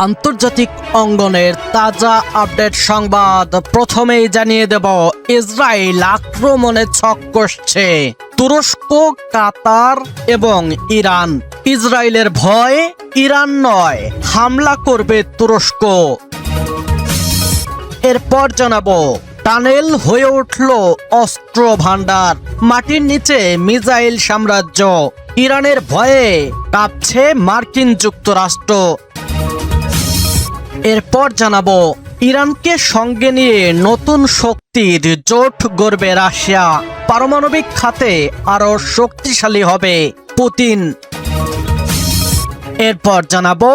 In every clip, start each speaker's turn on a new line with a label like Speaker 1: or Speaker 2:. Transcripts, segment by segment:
Speaker 1: আন্তর্জাতিক অঙ্গনের তাজা আপডেট সংবাদ প্রথমেই জানিয়ে দেব, ইসরায়েল আক্রমণে ছক কষছে তুরস্ক, কাতার এবং ইরান। ইসরায়েলের ভয় ইরান নয়, হামলা করবে তুরস্ক। এরপর জানাবো, টানেল হয়ে উঠল অস্ত্র ভান্ডার, মাটির নিচে মিসাইল সাম্রাজ্য। ইরানের ভয়ে কাঁপছে মার্কিন যুক্তরাষ্ট্র। এরপর জানাবো, ইরানকে সঙ্গে নিয়ে নতুন শক্তির জোট গড়বে রাশিয়া, পারমাণবিক খাতে আরো শক্তিশালী হবে পুতিন। এরপর জানাবো,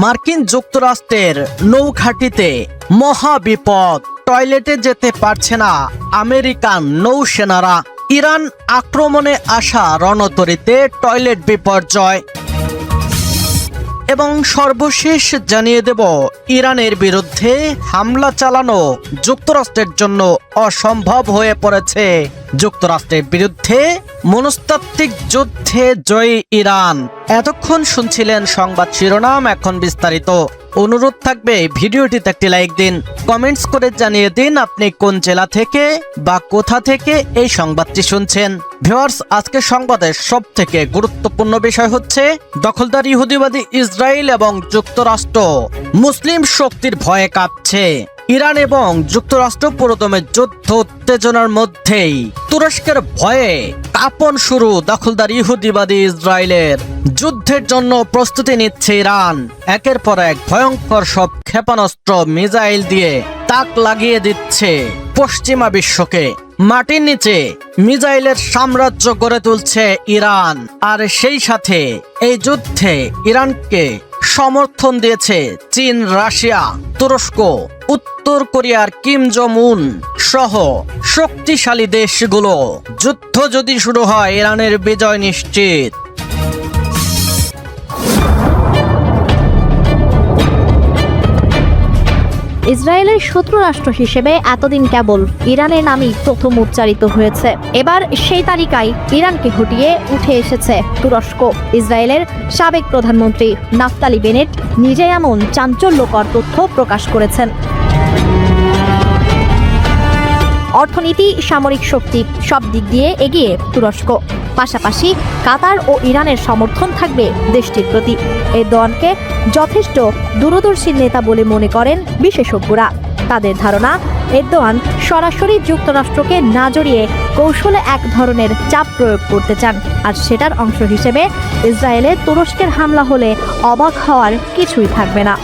Speaker 1: মার্কিন যুক্তরাষ্ট্রের নৌঘাঁটিতে মহা বিপদ, টয়লেটে যেতে পারছে না আমেরিকান নৌসেনারা। ইরান আক্রমণে আসা রণতরীতে টয়লেট বিপর্যয়। এবং সর্বশেষ জানিয়ে দেব, ইরানের বিরুদ্ধে হামলা চালানো যুক্তরাষ্ট্রের জন্য অসম্ভব হয়ে পড়েছে। যুক্তরাষ্ট্রের বিরুদ্ধে মনস্তাত্ত্বিক যুদ্ধে জয়ী ইরান। এতক্ষণ শুনছিলেন সংবাদ শিরোনাম, এখন বিস্তারিত। অনুরোধ থাকবে ভিডিওটিতে একটি লাইক দিন, কমেন্টস করে জানিয়ে দিন আপনি কোন জেলা থেকে বা কোথা থেকে এই সংবাদটি শুনছেন। ভিউয়ার্স, আজকের সংবাদের সবথেকে গুরুত্বপূর্ণ বিষয় হচ্ছে, দখলদার ইহুদিবাদী ইসরায়েল এবং যুক্তরাষ্ট্র মুসলিম শক্তির ভয়ে কাঁপছে। ইরান এবং যুক্তরাষ্ট্র পুরোদমে যুদ্ধ উত্তেজনার মধ্যেই তুরস্কের ভয়ে কাঁপন শুরু দখলদার ইহুদিবাদী ইসরায়েলের। যুদ্ধের জন্য প্রস্তুতি নিচ্ছে ইরান। একের পর এক ভয়ঙ্কর সব ক্ষেপণাস্ত্র, মিসাইল দিয়ে তাক লাগিয়ে দিচ্ছে পশ্চিমা বিশ্বকে। মাটির নিচে মিসাইলের সাম্রাজ্য গড়ে তুলছে ইরান। আর সেই সাথে এই যুদ্ধে ইরানকে সমর্থন দিয়েছে চীন, রাশিয়া, তুরস্ক, উত্তর কোরিয়ার কিম জং উন সহ শক্তিশালী দেশগুলো। যুদ্ধ যদি শুরু হয়, ইরানের বিজয় নিশ্চিত।
Speaker 2: ইসরায়েলের শত্রু রাষ্ট্র হিসেবে এতদিন কেবল ইরানের নামই প্রথম উচ্চারিত হয়েছে। এবার সেই তালিকায় ইরানকে হটিয়ে উঠে এসেছে তুরস্ক। ইসরায়েলের সাবেক প্রধানমন্ত্রী নাফতালি বেনেট নিজে এমন চাঞ্চল্যকর তথ্য প্রকাশ করেছেন। অর্থনীতি, সামরিক শক্তি সব দিক দিয়ে এগিয়ে তুরস্ক। পাশাপাশি কাতার ও ইরানের সমর্থন থাকবে দেশটির প্রতি। এরদোয়ানকে যথেষ্ট দূরদর্শী নেতা বলে মনে করেন বিশেষজ্ঞরা। তাদের ধারণা, এরদোয়ান সরাসরি যুক্তরাষ্ট্রকে না জড়িয়ে কৌশলে এক ধরনের চাপ প্রয়োগ করতে চান। আর সেটার অংশ হিসেবে ইসরায়েলে তুরস্কের হামলা হলে অবাক হওয়ার কিছুই থাকবে না।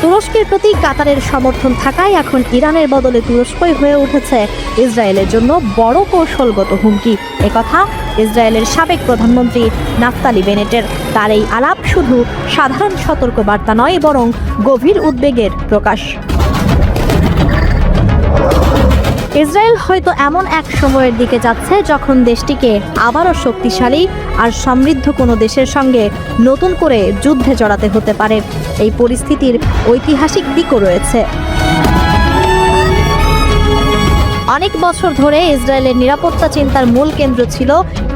Speaker 2: তুরস্কের প্রতি কাতারের সমর্থন থাকায় এখন ইরানের বদলে তুরস্কই হয়ে উঠেছে ইসরায়েলের জন্য বড় কৌশলগত হুমকি। একথা ইসরায়েলের সাবেক প্রধানমন্ত্রী নাফতালি বেনেটের। তার এই আলাপ শুধু সাধারণ সতর্কবার্তা নয়, বরং গভীর উদ্বেগের প্রকাশ। ইসরায়েল হয়তো এমন এক সময়ের দিকে যাচ্ছে যখন দেশটিকে আবারও শক্তিশালী আর সমৃদ্ধ কোনো দেশের সঙ্গে নতুন করে যুদ্ধে জড়াতে হতে পারে। এই পরিস্থিতির ঐতিহাসিক দিকও রয়েছে। অনেক বছর ধরে ইসরায়েলের নিরাপত্তা চিন্তার মূল কেন্দ্র ছিল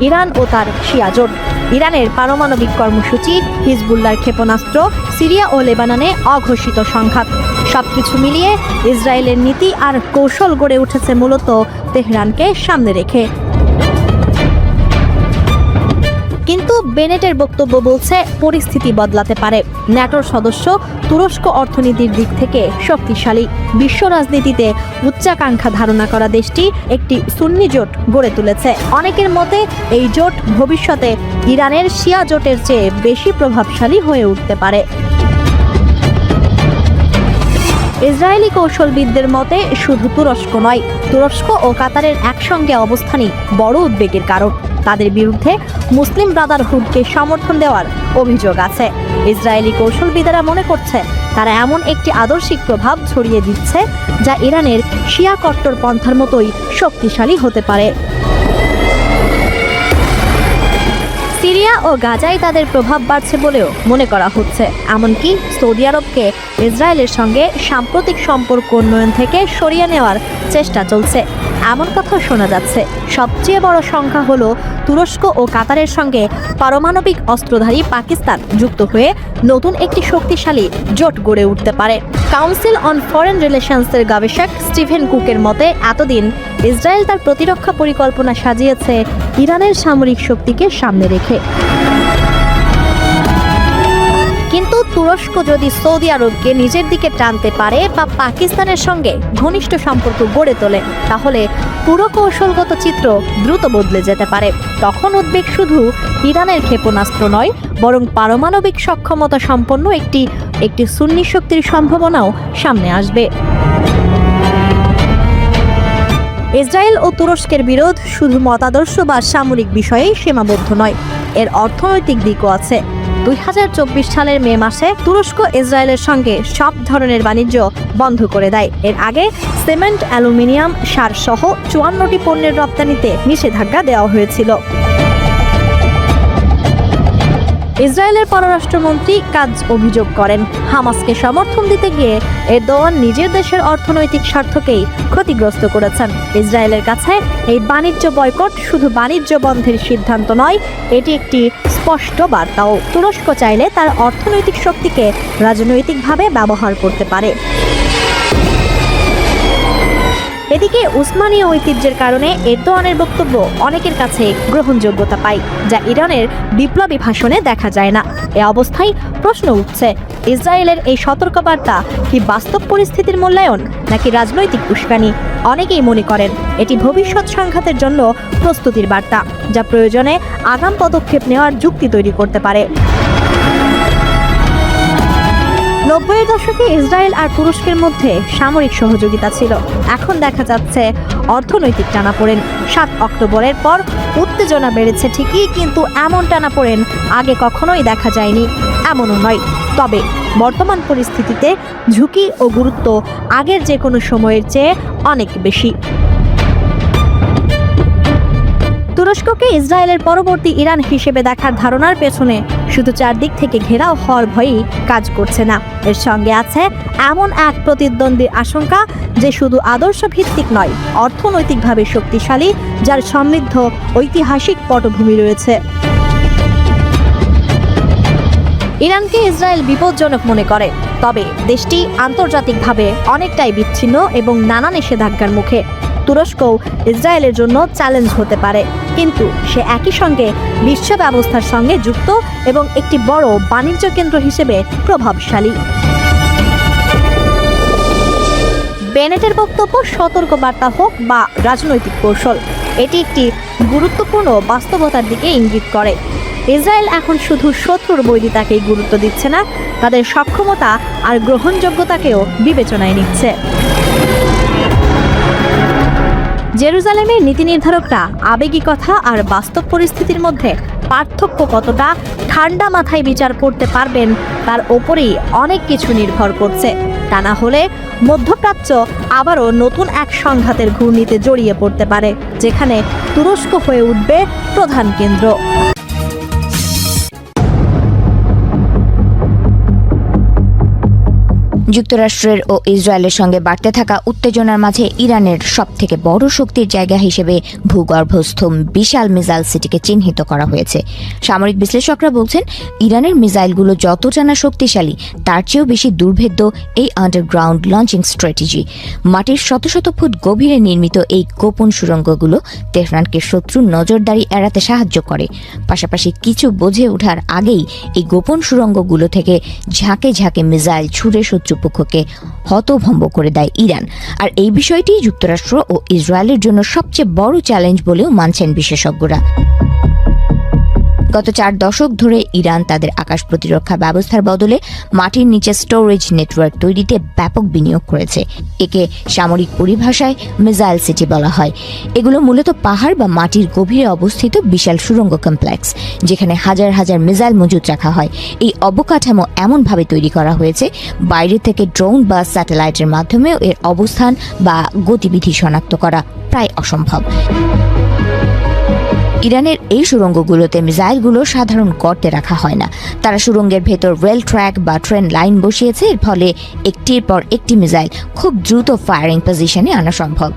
Speaker 2: ইরান ও তার শিয়া জোট। ইরানের পারমাণবিক কর্মসূচি, হিজবুল্লাহর ক্ষেপণাস্ত্র, সিরিয়া ও লেবাননে অঘোষিত সংঘাত, সবকিছু মিলিয়ে ইসরায়েলের নীতি আর কৌশল গড়ে উঠেছে মূলত তেহরানকে সামনে রেখে। কিন্তু বেনেটের বক্তব্য বলছে পরিস্থিতি বদলাতে পারে। ন্যাটোর সদস্য তুরস্ক অর্থনীতির দিক থেকে শক্তিশালী। বিশ্ব রাজনীতিতে উচ্চাকাঙ্ক্ষা ধারণা করা দেশটি একটি সুন্নি জোট গড়ে তুলেছে। অনেকের মতে এই জোট ভবিষ্যতে ইরানের শিয়া জোটের চেয়ে বেশি প্রভাবশালী হয়ে উঠতে পারে। ইসরায়েলি কৌশলবিদদের মতে শুধু তুরস্ক নয়, তুরস্ক ও কাতারের একসঙ্গে অবস্থানই বড় উদ্বেগের কারণ। তাদের বিরুদ্ধে মুসলিম ব্রাদারহুডকে সমর্থন দেওয়ার অভিযোগ আছে। ইসরায়েলি কৌশলবিদেরা মনে করছে তারা এমন একটি আদর্শিক প্রভাব ছড়িয়ে দিচ্ছে যা ইরানের শিয়া কট্টরপন্থার মতোই শক্তিশালী হতে পারে। সিরিয়া ও গাজায় তাদের প্রভাব বাড়ছে বলেও মনে করা হচ্ছে। এমনকি সৌদি আরবকে ইসরায়েলের সঙ্গে সাম্প্রতিক সম্পর্ক উন্নয়ন থেকে সরিয়ে নেওয়ার চেষ্টা চলছে, এমন কথা শোনা যাচ্ছে। সবচেয়ে বড় সংখ্যা হলো তুরস্ক ও কাতারের সঙ্গে পারমাণবিক অস্ত্রধারী পাকিস্তান যুক্ত হয়ে নতুন একটি শক্তিশালী জোট গড়ে উঠতে পারে। কাউন্সিল অন ফরেন রিলেশনসের গবেষক স্টিভেন কুকের মতে, এতদিন ইসরায়েল তার প্রতিরক্ষা পরিকল্পনা সাজিয়েছে ইরানের সামরিক শক্তিকে সামনে রেখে। কিন্তু তুরস্ক যদি সৌদি আরবকে নিজের দিকে টানতে পারে বা পাকিস্তানের সঙ্গে ঘনিষ্ঠ সম্পর্ক গড়ে তোলে, তাহলে পুরো কৌশলগত চিত্র দ্রুত বদলে যেতে পারে। তখন উদ্বেগ শুধু ইরানের ক্ষেপণাস্ত্র নয়, বরং পারমাণবিক সক্ষমতা সম্পন্ন একটি সুন্নি শক্তির সম্ভাবনাও সামনে আসবে। ইসরায়েল ও তুরস্কের বিরোধ শুধু মতাদর্শ বা সামরিক বিষয়েই সীমাবদ্ধ নয়, এর অর্থনৈতিক দিকও আছে। 2024 সালের মে মাসে তুরস্ক ইসরায়েলের সঙ্গে সব ধরনের বাণিজ্য বন্ধ করে দেয়। এর আগে সিমেন্ট, অ্যালুমিনিয়াম, সার সহ 54টি পণ্যের রপ্তানিতে নিষেধাজ্ঞা দেওয়া হয়েছিল। ইসরায়েলের পররাষ্ট্রমন্ত্রী কাজ অভিযোগ করেন, হামাসকে সমর্থন দিতে গিয়ে এরদোয়ান নিজের দেশের অর্থনৈতিক স্বার্থকেই ক্ষতিগ্রস্ত করেছেন। ইসরায়েলের কাছে এই বাণিজ্য বয়কট শুধু বাণিজ্য বন্ধের সিদ্ধান্ত নয়, এটি একটি স্পষ্ট বার্তাও। তুরস্ক চাইলে তার অর্থনৈতিক শক্তিকে রাজনৈতিকভাবে ব্যবহার করতে পারে। এদিকে উসমানীয় ঐতিহ্যের কারণে এরদোয়ানের বক্তব্য অনেকের কাছে গ্রহণযোগ্যতা পায়, যা ইরানের বিপ্লবী ভাষণে দেখা যায় না। এ অবস্থায় প্রশ্ন উঠছে, ইসরায়েলের এই সতর্কবার্তা কি বাস্তব পরিস্থিতির মূল্যায়ন নাকি রাজনৈতিক উস্কানি? অনেকেই মনে করেন এটি ভবিষ্যৎ সংঘাতের জন্য প্রস্তুতির বার্তা, যা প্রয়োজনে আগাম পদক্ষেপ নেওয়ার যুক্তি তৈরি করতে পারে। 90-এর দশকে ইসরায়েল আর তুরস্কের মধ্যে সামরিক সহযোগিতা ছিল। এখন দেখা যাচ্ছে অর্থনৈতিক টানাপোড়েন। 7 অক্টোবরের পর উত্তেজনা বেড়েছে ঠিকই, কিন্তু এমন টানাপোড়েন আগে কখনোই দেখা যায়নি এমনও নয়। তবে বর্তমান পরিস্থিতিতে ঝুঁকি ও গুরুত্ব আগের যে কোনো সময়ের চেয়ে অনেক বেশি। তুরস্ককে ইসরায়েলের পরবর্তী ইরান হিসেবে দেখার ধারণার পেছনে শুধু চারদিক থেকে ঘেরাও হওয়ার ভয়ই কাজ করছে না, এর সঙ্গে আছে এমন এক প্রতিদ্বন্দ্বীর আশঙ্কা যে শুধু আদর্শ ভিত্তিক নয়, অর্থনৈতিকভাবে শক্তিশালী, যার সমৃদ্ধ ঐতিহাসিক পটভূমি রয়েছে। ইরানকে ইসরায়েল বিপজ্জনক মনে করে, তবে দেশটি আন্তর্জাতিকভাবে অনেকটাই বিচ্ছিন্ন এবং নানা নিষেধাজ্ঞার মুখে। তুরস্কও ইসরায়েলের জন্য চ্যালেঞ্জ হতে পারে, কিন্তু সে একই সঙ্গে বিশ্ব ব্যবস্থার সঙ্গে যুক্ত এবং একটি বড় বাণিজ্য কেন্দ্র হিসেবে প্রভাবশালী। বেনেটের বক্তব্য সতর্ক বার্তা হোক বা রাজনৈতিক কৌশল, এটি একটি গুরুত্বপূর্ণ বাস্তবতার দিকে ইঙ্গিত করে। ইসরায়েল এখন শুধু শত্রুর বৈরিতাকেই গুরুত্ব দিচ্ছে না, তাদের সক্ষমতা আর গ্রহণযোগ্যতাকেও বিবেচনায় নিচ্ছে। জেরুজালেমের নীতি নির্ধারকরা আবেগিকতা আর বাস্তব পরিস্থিতির মধ্যে পার্থক্য কতটা ঠান্ডা মাথায় বিচার করতে পারবেন তার ওপরেই অনেক কিছু নির্ভর করছে। তা না হলে মধ্যপ্রাচ্য আবারও নতুন এক সংঘাতের ঘূর্ণিতে জড়িয়ে পড়তে পারে, যেখানে তুরস্ক হয়ে উঠবে প্রধান কেন্দ্র।
Speaker 3: যুক্তরাষ্ট্রের ও ইসরায়েলের সঙ্গে বাড়তে থাকা উত্তেজনার মাঝে ইরানের সবথেকে বড় শক্তির জায়গা হিসেবে ভূগর্ভস্থ বিশাল মিসাইল সিটিকে চিহ্নিত করা হয়েছে। সামরিক বিশ্লেষকরা বলছেন, ইরানের মিসাইলগুলো যতটা না শক্তিশালী, তার চেয়েও বেশি দুর্ভেদ্য এই আন্ডারগ্রাউন্ড লঞ্চিং স্ট্র্যাটেজি। মাটির শত শত ফুট গভীরে নির্মিত এই গোপন সুড়ঙ্গগুলো তেহরানকে শত্রুর নজরদারি এড়াতে সাহায্য করে। পাশাপাশি কিছু বুঝে ওঠার আগেই এই গোপন সুড়ঙ্গগুলো থেকে ঝাঁকে ঝাঁকে মিসাইল ছুড়ে শত্রুপক্ষকে হতভম্ব করে দেয় ইরান। আর এই বিষয়টি যুক্তরাষ্ট্র ও ইসরায়েলের জন্য সবচেয়ে বড় চ্যালেঞ্জ বলেও মানছেন বিশেষজ্ঞরা। গত 4 দশক ধরে ইরান তাদের আকাশ প্রতিরক্ষা ব্যবস্থার বদলে মাটির নিচে স্টোরেজ নেটওয়ার্ক তৈরিতে ব্যাপক বিনিয়োগ করেছে। একে সামরিক পরিভাষায় মিসাইল সিটি বলা হয়। এগুলো মূলত পাহাড় বা মাটির গভীরে অবস্থিত বিশাল সুড়ঙ্গ কমপ্লেক্স, যেখানে হাজার হাজার মিসাইল মজুত রাখা হয়। এই অবকাঠামো এমনভাবে তৈরি করা হয়েছে, বাইরে থেকে ড্রোন বা স্যাটেলাইটের মাধ্যমেও এর অবস্থান বা গতিবিধি শনাক্ত করা প্রায় অসম্ভব। ইরানের এই সুড়ঙ্গগুলোতে মিসাইলগুলো সাধারণ গর্তে রাখা হয় না। তারা সুড়ঙ্গের ভেতর রেল ট্র্যাক বা ট্রেন লাইন বসিয়েছে, এর ফলে একটির পর একটি মিসাইল খুব দ্রুত ফায়ারিং পজিশনে আনা সম্ভব।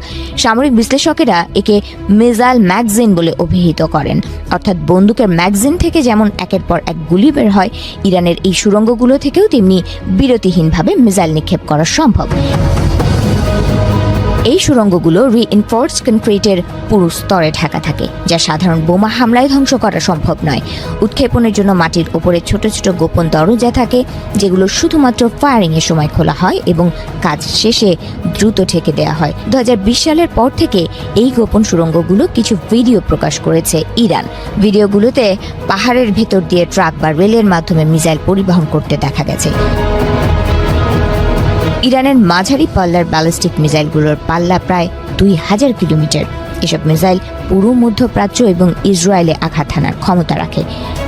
Speaker 3: সামরিক বিশ্লেষকেরা একে মিসাইল ম্যাগাজিন বলে অভিহিত করেন, অর্থাৎ বন্দুকের ম্যাগাজিন থেকে যেমন একের পর এক গুলি বের হয়, ইরানের এই সুড়ঙ্গগুলো থেকেও তেমনি বিরতিহীনভাবে মিসাইল নিক্ষেপ করা সম্ভব। এই সুড়ঙ্গগুলো রিইনফোর্সড কনক্রিটের পুরু স্তরে ঢাকা থাকে, যা সাধারণ বোমা হামলায় ধ্বংস করা সম্ভব নয়। উৎক্ষেপণের জন্য মাটির উপরে ছোট ছোট গোপন দরজা থাকে, যেগুলো শুধুমাত্র ফায়ারিংয়ের সময় খোলা হয় এবং কাজ শেষে দ্রুত ঠেকে দেওয়া হয়। 2020 সালের পর থেকে এই গোপন সুড়ঙ্গগুলো কিছু ভিডিও প্রকাশ করেছে ইরান। ভিডিওগুলোতে পাহাড়ের ভেতর দিয়ে ট্রাক বা রেলের মাধ্যমে মিসাইল পরিবহন করতে দেখা গেছে। ইরানের মাঝারি পাল্লার ব্যালিস্টিক মিসাইলগুলোর পাল্লা প্রায় 2000 কিলোমিটার। এসব মিসাইল পুরো মধ্যপ্রাচ্য এবং ইসরায়েলে আঘাত হানার ক্ষমতা রাখে।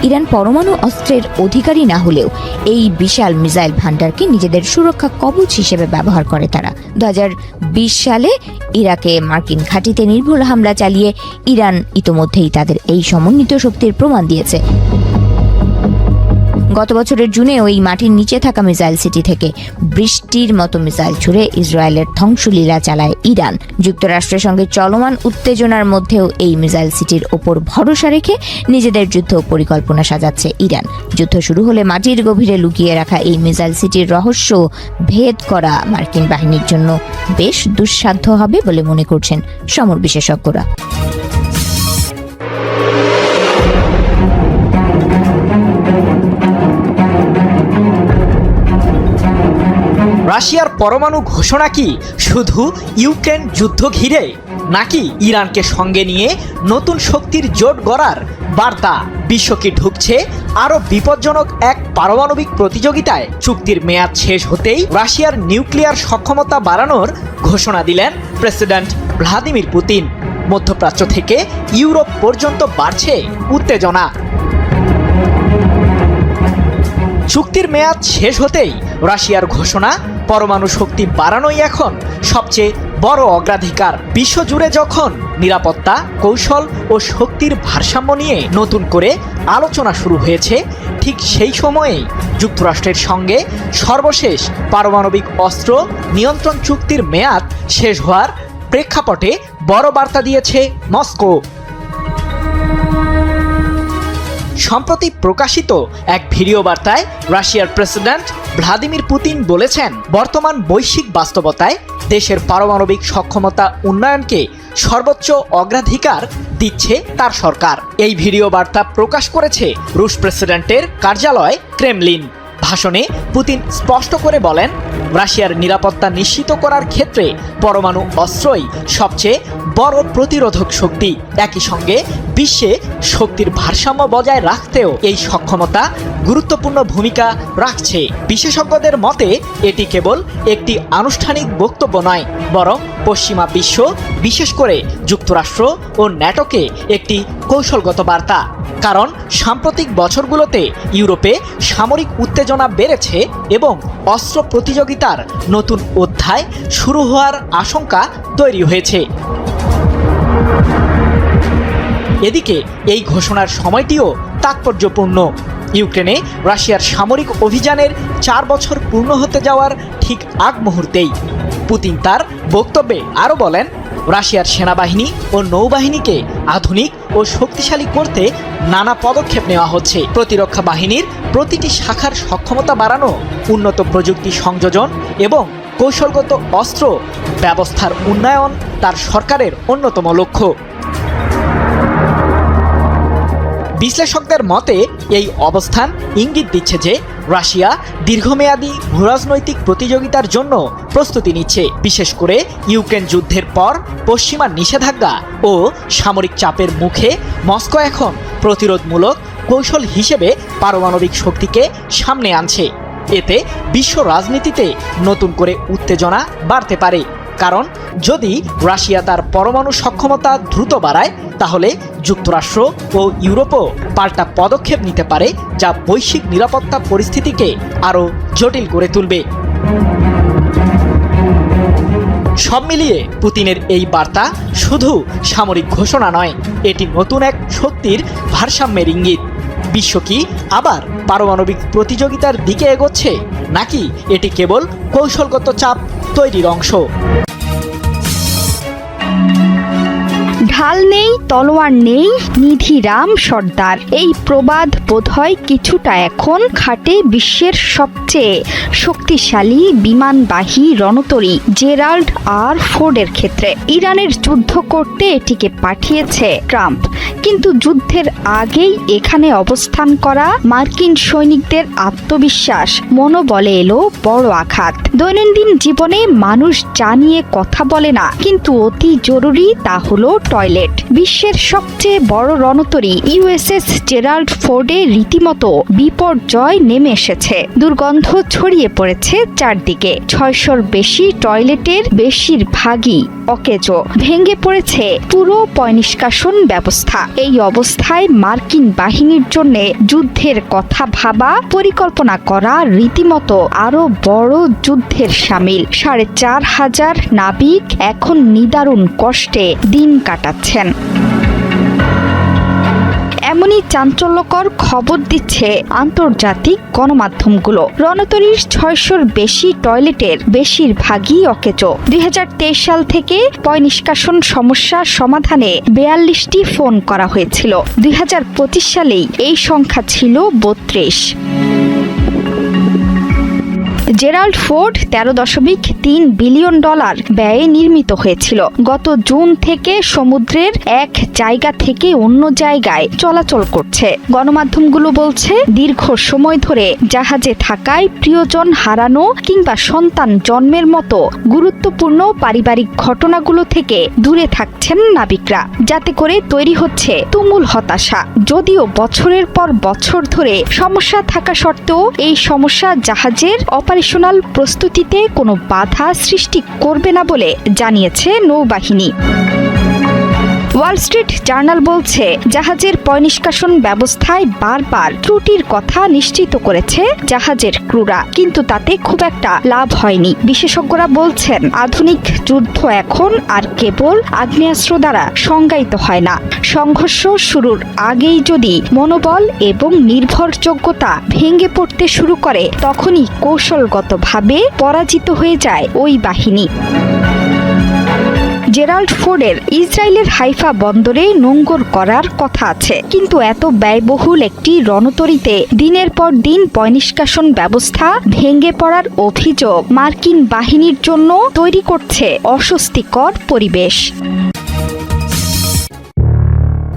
Speaker 3: ইরান পরমাণু অস্ত্রের অধিকারী না হলেও এই বিশাল মিসাইল ভান্ডারকে নিজেদের সুরক্ষা কবচ হিসেবে ব্যবহার করে তারা। 2020 সালে ইরাকে মার্কিন ঘাঁটিতে নির্ভুল হামলা চালিয়ে ইরান ইতোমধ্যেই তাদের এই সমন্বিত শক্তির প্রমাণ দিয়েছে। গত বছরের জুনে ওই মাটির নিচে থাকা মিসাইল সিটি থেকে বৃষ্টির মতো মিসাইল ছুড়ে ইসরায়েলের ধ্বংসলীলা চালায় ইরান। যুক্তরাষ্ট্রের সঙ্গে চলমান উত্তেজনার মধ্যেও এই মিসাইল সিটির ওপর ভরসা রেখে নিজেদের যুদ্ধ পরিকল্পনা সাজাচ্ছে ইরান। যুদ্ধ শুরু হলে মাটির গভীরে লুকিয়ে রাখা এই মিসাইল সিটির রহস্য ভেদ করা মার্কিন বাহিনীর জন্য বেশ দুঃসাধ্য হবে বলে মনে করছেন সমর বিশেষজ্ঞরা।
Speaker 4: রাশিয়ার পরমাণু ঘোষণা কি শুধু ইউক্রেন যুদ্ধ ঘিরে, নাকি ইরানকে সঙ্গে নিয়ে নতুন শক্তির জোট গড়ার বার্তা? বিশ্ব কি ঢুকছে আরও বিপজ্জনক এক পারমাণবিক প্রতিযোগিতায়? চুক্তির মেয়াদ শেষ হতেই রাশিয়ার নিউক্লিয়ার সক্ষমতা বাড়ানোর ঘোষণা দিলেন প্রেসিডেন্ট ভ্লাদিমির পুতিন। মধ্যপ্রাচ্য থেকে ইউরোপ পর্যন্ত বাড়ছে উত্তেজনা। চুক্তির মেয়াদ শেষ হতেই রাশিয়ার ঘোষণা, পরমাণু শক্তি বাড়ানোই এখন সবচেয়ে বড় অগ্রাধিকার। বিশ্বজুড়ে যখন নিরাপত্তা, কৌশল ও শক্তির ভারসাম্য নিয়ে নতুন করে আলোচনা শুরু হয়েছে, ঠিক সেই সময়েই যুক্তরাষ্ট্রের সঙ্গে সর্বশেষ পারমাণবিক অস্ত্র নিয়ন্ত্রণ চুক্তির মেয়াদ শেষ হওয়ার প্রেক্ষাপটে বড় বার্তা দিয়েছে মস্কো। সম্প্রতি প্রকাশিত এক ভিডিও বার্তায় রাশিয়ার প্রেসিডেন্ট ভ্লাদিমির পুতিন বলেছেন, বর্তমান বৈশ্বিক বাস্তবতায় দেশের পারমাণবিক সক্ষমতা উন্নয়নকে সর্বোচ্চ অগ্রাধিকার দিচ্ছে তার সরকার। এই ভিডিও বার্তা প্রকাশ করেছে রুশ প্রেসিডেন্টের কার্যালয় ক্রেমলিন। ভাষণে পুতিন স্পষ্ট করে বলেন, রাশিয়ার নিরাপত্তা নিশ্চিত করার ক্ষেত্রে পরমাণু অস্ত্রই সবচেয়ে বড় প্রতিরোধক শক্তি। একই সঙ্গে বিশ্বে শক্তির ভারসাম্য বজায় রাখতেও এই সক্ষমতা গুরুত্বপূর্ণ ভূমিকা রাখছে। বিশেষজ্ঞদের মতে এটি কেবল একটি আনুষ্ঠানিক বক্তব্য নয়, বরং পশ্চিমা বিশ্ব, বিশেষ করে যুক্তরাষ্ট্র ও ন্যাটোকে একটি কৌশলগত বার্তা। কারণ সাম্প্রতিক বছরগুলোতে ইউরোপে সামরিক উত্তেজনা বেড়েছে এবং অস্ত্র প্রতিযোগিতার নতুন অধ্যায় শুরু হওয়ার আশঙ্কা তৈরি হয়েছে। এদিকে এই ঘোষণার সময়টিও তাৎপর্যপূর্ণ। ইউক্রেনে রাশিয়ার সামরিক অভিযানের 4 বছর পূর্ণ হতে যাওয়ার ঠিক আগ মুহূর্তেই পুতিন তার বক্তব্যে আরও বলেন, রাশিয়ার সেনাবাহিনী ও নৌবাহিনীকে আধুনিক ও শক্তিশালী করতে নানা পদক্ষেপ নেওয়া হচ্ছে। প্রতিরক্ষা বাহিনীর প্রতিটি শাখার সক্ষমতা বাড়ানো, উন্নত প্রযুক্তি সংযোজন এবং কৌশলগত অস্ত্র ব্যবস্থার উন্নয়ন তার সরকারের অন্যতম লক্ষ্য। বিশ্লেষকদের মতে এই অবস্থান ইঙ্গিত দিচ্ছে যে রাশিয়া দীর্ঘমেয়াদী ভূরাজনৈতিক প্রতিযোগিতার জন্য প্রস্তুতি নিচ্ছে। বিশেষ করে ইউক্রেন যুদ্ধের পর পশ্চিমা নিষেধাজ্ঞা ও সামরিক চাপের মুখে মস্কো এখন প্রতিরোধমূলক কৌশল হিসেবে পারমাণবিক শক্তিকে সামনে আনছে। এতে বিশ্ব রাজনীতিতে নতুন করে উত্তেজনা বাড়তে পারে। কারণ যদি রাশিয়া তার পরমাণু সক্ষমতা দ্রুত বাড়ায়, তাহলে যুক্তরাষ্ট্র ও ইউরোপও পাল্টা পদক্ষেপ নিতে পারে, যা বৈশ্বিক নিরাপত্তা পরিস্থিতিকে আরও জটিল করে তুলবে। সব মিলিয়ে পুতিনের এই বার্তা শুধু সামরিক ঘোষণা নয়, এটি নতুন এক শক্তির ভারসাম্যের ইঙ্গিত। বিশ্ব কি আবার পারমাণবিক প্রতিযোগিতার দিকে এগোচ্ছে, নাকি এটি কেবল কৌশলগত চাপ তৈরির অংশ?
Speaker 5: ঢাল নেই, তলোয়ার নেই, নিধিরাম সর্দার, এই প্রবাদ বোধহয় কিছুটা এখন খাটে বিশ্বের সবচেয়ে শক্তিশালী বিমানবাহী রণতরী জেরাল্ড আর ফোর্ডের ক্ষেত্রে। ইরানের যুদ্ধ করতে এটিকে পাঠিয়েছে ট্রাম্প, কিন্তু যুদ্ধের আগেই এখানে অবস্থান করা মার্কিন সৈনিকদের আত্মবিশ্বাস, মনোবলে এলো বড় আঘাত। দৈনন্দিন জীবনে মানুষ যা নিয়ে কথা বলে না, কিন্তু অতি জরুরি তা হলো টয়লেট। বিশ্বের সবচেয়ে বড় রণতরী ইউএসএস জেরাল্ড ফোর্ডে রীতিমতো বিপর্যয় নেমে এসেছে। দুর্গন্ধ ছড়িয়ে পড়েছে চারদিকে। 600-র বেশি টয়লেটের বেশিরভাগই অকেজো। ভেঙে পড়েছে পুরো পয়ঃনিষ্কাশন ব্যবস্থা। এই অবস্থায় মার্কিন বাহিনীর জন্য যুদ্ধের কথা ভাবা, পরিকল্পনা করা রীতিমতো আরো বড় যুদ্ধের শামিল। 4500 নাবিক এখন নিদারুণ কষ্টে দিন কাটাচ্ছেন। এমনই চাঞ্চল্যকর খবর দিচ্ছে আন্তর্জাতিক গণমাধ্যমগুলো। রণতরীর 600-র বেশি টয়লেটের বেশিরভাগই অকেজো। 2023 সাল থেকে পয়ঃনিষ্কাশন সমস্যা সমাধানে 42টি ফোন করা হয়েছিল। 2025 সালেই এই সংখ্যা ছিল 32। জেরাল্ড ফোর্ড $13.3 বিলিয়ন ব্যয়ে নির্মিত হয়েছিল। গত জুন থেকে সমুদ্রের এক জায়গা থেকে অন্য জায়গায় চলাচল করছে। গণমাধ্যমগুলো বলছে, দীর্ঘ সময় ধরে জাহাজে থাকায় প্রিয়জন হারানো কিংবা সন্তান জন্মের মতো গুরুত্বপূর্ণ পারিবারিক ঘটনাগুলো থেকে দূরে থাকছেন নাবিকরা, যাতে করে তৈরি হচ্ছে তুমুল হতাশা। যদিও বছরের পর বছর ধরে সমস্যা থাকা সত্ত্বেও এই সমস্যা জাহাজের অপারেশনাল প্রস্তুতিতে কোনো বাধা সৃষ্টি করবে না বলে জানিয়েছে নৌবাহিনী। ওয়াল স্ট্রিট জার্নাল বলছে, জাহাজের পয়ঃনিষ্কাশন ব্যবস্থায় বারবার ত্রুটির কথা নিশ্চিত করেছে জাহাজের ক্রুরা, কিন্তু তাতে খুব একটা লাভ হয়নি। বিশেষজ্ঞরা বলছেন, আধুনিক যুদ্ধ এখন আর কেবল আগ্নেয়াস্ত্র দ্বারা সংজ্ঞায়িত হয় না। সংঘর্ষ শুরুর আগেই যদি মনোবল এবং নির্ভরযোগ্যতা ভেঙে পড়তে শুরু করে, তখনই কৌশলগতভাবে পরাজিত হয়ে যায় ওই বাহিনী। জেরাল্ড ফোর্ডের ইসরায়েলের হাইফা বন্দরে নোঙ্গর করার কথা আছে, কিন্তু এত ব্যয়বহুল একটি রণতরীতে দিনের পর দিন পয়ঃনিষ্কাশন ব্যবস্থা ভেঙে পড়ার অভিযোগ মার্কিন বাহিনীর জন্য তৈরি করছে অস্বস্তিকর পরিবেশ।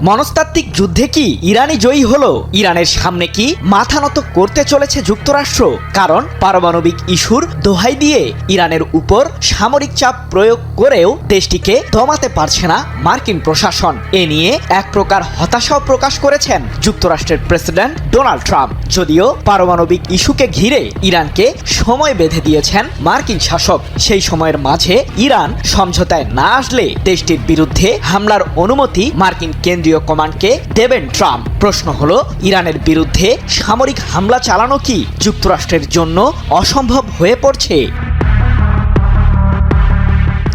Speaker 4: মনস্তাত্ত্বিক যুদ্ধে কি ইরানি জয়ী হলো? ইরানের সামনে কি মাথা নত করতে চলেছে যুক্তরাষ্ট্র? কারণ পারমাণবিক ইস্যুর দোহাই দিয়ে ইরানের উপর সামরিক চাপ প্রয়োগ করেও দেশটিকে দমাতে পারছে না মার্কিন প্রশাসন। এ নিয়ে এক প্রকার হতাশাও প্রকাশ করেছেন যুক্তরাষ্ট্রের প্রেসিডেন্ট ডোনাল্ড ট্রাম্প। যদিও পারমাণবিক ইস্যুকে ঘিরে ইরানকে সময় বেঁধে দিয়েছেন মার্কিন শাসক, সেই সময়ের মাঝে ইরান সমঝোতায় না আসলে দেশটির বিরুদ্ধে হামলার অনুমতি মার্কিন কেন্দ্রীয় কমান্ডকে দেবেন ট্রাম্প। প্রশ্ন হলো, ইরানের বিরুদ্ধে সামরিক হামলা চালানো কি যুক্তরাষ্ট্রের জন্য অসম্ভব হয়ে পড়ছে?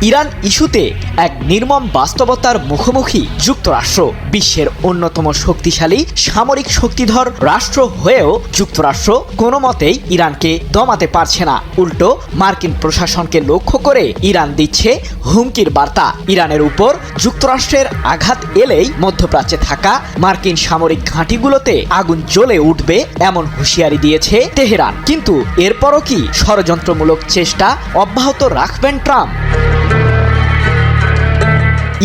Speaker 4: ইরান ইস্যুতে এক নির্মম বাস্তবতার মুখোমুখি যুক্তরাষ্ট্র। বিশ্বের অন্যতম শক্তিশালী সামরিক শক্তিধর রাষ্ট্র হয়েও যুক্তরাষ্ট্র কোনো মতেই ইরানকে দমাতে পারছে না। উল্টো মার্কিন প্রশাসনকে লক্ষ্য করে ইরান দিচ্ছে হুমকির বার্তা। ইরানের উপর যুক্তরাষ্ট্রের আঘাত এলেই মধ্যপ্রাচ্যে থাকা মার্কিন সামরিক ঘাঁটিগুলোতে আগুন জ্বলে উঠবে এমন হুঁশিয়ারি দিয়েছে তেহরান। কিন্তু এরপরও কি ষড়যন্ত্রমূলক চেষ্টা অব্যাহত রাখবেন ট্রাম্প?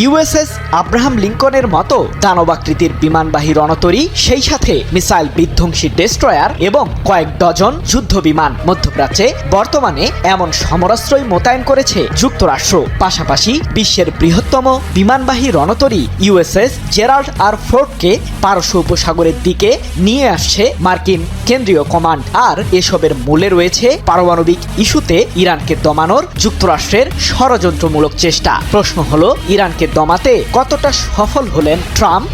Speaker 4: ইউএসএস আব্রাহাম লিঙ্কনের মতো দানবাকৃতির বিমানবাহী রণতরী, সেই সাথে মিসাইল বিধ্বংসী ডেস্ট্রয়ার এবং কয়েক ডজন যুদ্ধ বিমান মধ্যপ্রাচ্যে বর্তমানে এমন সমরাস্ত্রই মোতায়েন করেছে যুক্তরাষ্ট্র। পাশাপাশি বিশ্বের বৃহত্তম বিমানবাহী রণতরী ইউএসএস জেরাল্ড আর ফোর্ডকে পারস্য উপসাগরের দিকে নিয়ে আসছে মার্কিন কেন্দ্রীয় কমান্ড। আর এসবের মূলে রয়েছে পারমাণবিক ইস্যুতে ইরানকে দমানোর যুক্তরাষ্ট্রের ষড়যন্ত্রমূলক চেষ্টা। প্রশ্ন হলো, ইরানকে দমাতে কতটা সফল হলেন ট্রাম্প?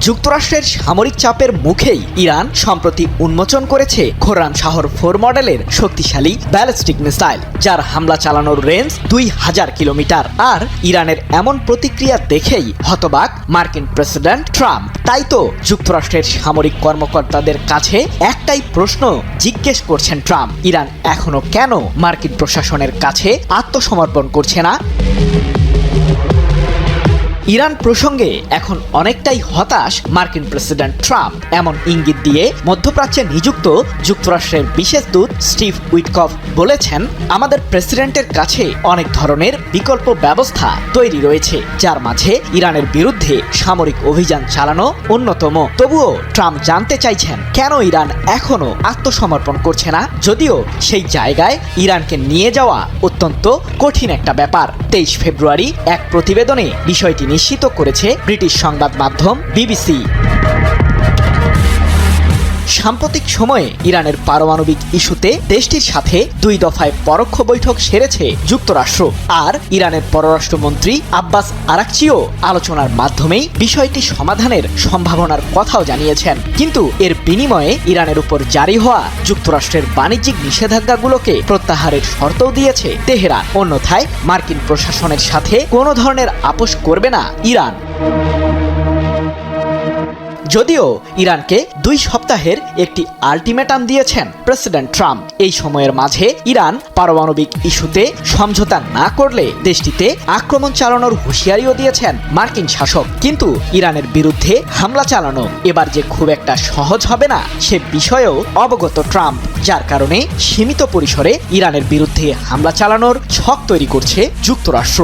Speaker 4: যুক্তরাষ্ট্রের সামরিক চাপের মুখেই ইরান সম্প্রতি উন্মোচন করেছে খোরাম শাহর 4 মডেলের শক্তিশালী ব্যালিস্টিক মিসাইল, যার হামলা চালানোর রেঞ্জ 2000 কিলোমিটার। আর ইরানের এমন প্রতিক্রিয়া দেখেই হতবাক মার্কিন প্রেসিডেন্ট ট্রাম্প। তাই তো যুক্তরাষ্ট্রের সামরিক কর্মকর্তাদের কাছে একটাই প্রশ্ন জিজ্ঞেস করছেন ট্রাম্প, ইরান এখনো কেন মার্কিন প্রশাসনের কাছে আত্মসমর্পণ করছে না? ইরান প্রসঙ্গে এখন অনেকটাই হতাশ মার্কিন প্রেসিডেন্ট ট্রাম্প। এমন ইঙ্গিত দিয়ে মধ্যপ্রাচ্যে নিযুক্ত যুক্তরাষ্ট্রের বিশেষ দূত স্টিভ উইটকফ বলেছেন, আমাদের প্রেসিডেন্টের কাছে অনেক ধরনের বিকল্প ব্যবস্থা তৈরি রয়েছে, যার মাঝে ইরানের বিরুদ্ধে সামরিক অভিযান চালানো অন্যতম। তবুও ট্রাম্প জানতে চাইছেন কেন ইরান এখনো আত্মসমর্পণ করছে না, যদিও সেই জায়গায় ইরানকে নিয়ে যাওয়া অত্যন্ত কঠিন একটা ব্যাপার। 23 ফেব্রুয়ারি এক প্রতিবেদনে বিষয়টি নিশ্চিত করেছে ব্রিটিশ সংবাদ মাধ্যম বিবিসি। সাম্প্রতিক সময়ে ইরানের পারমাণবিক ইস্যুতে দেশটির সাথে 2 দফায় পরোক্ষ বৈঠক সেরেছে যুক্তরাষ্ট্র। আর ইরানের পররাষ্ট্রমন্ত্রী আব্বাস আরাকচিও আলোচনার মাধ্যমেই বিষয়টি সমাধানের সম্ভাবনার কথাও জানিয়েছেন। কিন্তু এর বিনিময়ে ইরানের উপর জারি হওয়া যুক্তরাষ্ট্রের বাণিজ্যিক নিষেধাজ্ঞাগুলোকে প্রত্যাহারের শর্তও দিয়েছে তেহরান। অন্যথায় মার্কিন প্রশাসনের সাথে কোনো ধরনের আপোষ করবে না ইরান। যদিও ইরানকে 2 সপ্তাহের একটি আল্টিমেটাম দিয়েছেন প্রেসিডেন্ট ট্রাম্প। এই সময়ের মাঝে ইরান পারমাণবিক ইস্যুতে সমঝোতা না করলে দেশটিতে আক্রমণ চালানোর হুঁশিয়ারিও দিয়েছেন মার্কিন শাসক। কিন্তু ইরানের বিরুদ্ধে হামলা চালানো এবার যে খুব একটা সহজ হবে না সে বিষয়েও অবগত ট্রাম্প, যার কারণে সীমিত পরিসরে ইরানের বিরুদ্ধে হামলা চালানোর ছক তৈরি করছে যুক্তরাষ্ট্র।